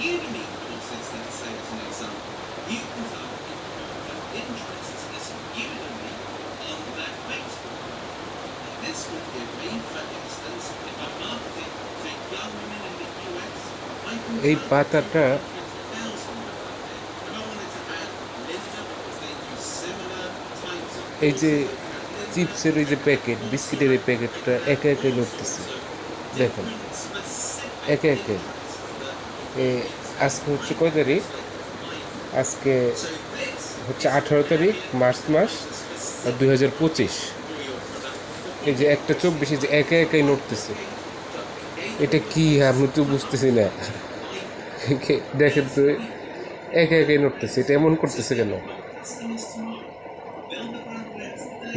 Udemy courses that say, as an example, you can tell if you have interest as Udemy on their Facebook. This would give me, for instance, if I'm marketing to young women in the US, I can এই target পাতাটা 20,000 of them. If I wanted to add Linda because they do similar types of এই যে courses, I can add Linda. চিপসের এই যে packet, বিস্কিটের এই প্যাকেটটা একে একে নড়তেছে। দেখেন একে একে। আজকে হচ্ছে কয় তারিখ? আজকে হচ্ছে 18 তারিখ মার্চ মাস 2025। এই যে একটা 24 যে একে একাই নড়তেছে, এটা কি আমি তো বুঝতেছি না। দেখেন তো একে একাই নড়তেছে, এটা এমন করতেছে কেন?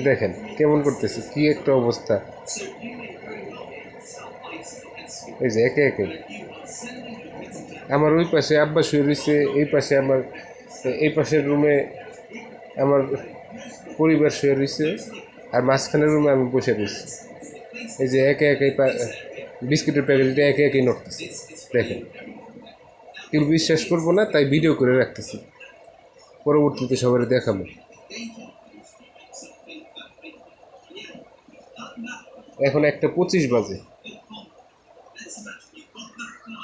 দেখেন কেমন করতেছে, কি একটা অবস্থা। এই যে একে একে আমার ওই পাশে আব্বা শুয়ে রয়েছে, এই পাশে আমার এই পাশের রুমে আমার পরিবার শুয়ে রয়েছে, আর মাঝখানের রুমে আমি বসে রয়েছি। এই যে একে একে বিস্কিটের প্যাকেটটা একে একে নড়তেছে। দেখেন কেউ বিশ্বাস করবো না, তাই ভিডিও করে রাখতেছি, পরবর্তীতে সবার দেখাবো। এখন 1:25 বাজে,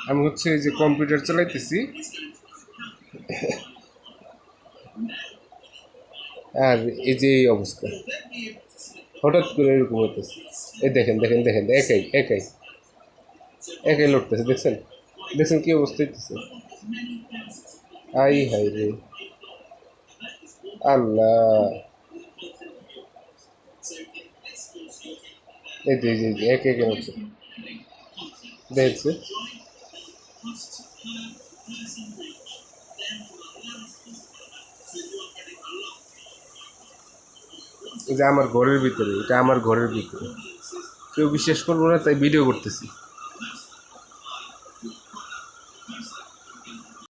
আমি হচ্ছে এই যে কম্পিউটার চালাইতেছি, আর এই যে এই অবস্থা হঠাৎ করে এরকম হতেছে। এই দেখেন দেখেন দেখেন একাই একাই একাই লড়তেছে, দেখছেন দেখছেন কি অবস্থা হইতেছে। আই হাই রে আল্লাহ, এই যে একে একে লড়ছে, দেখছে। এই যে আমার ঘরের ভিতরে, এটা আমার ঘরের ভিতরে, কেউ বিশ্বাস করবো না, তাই ভিডিও করতেছি।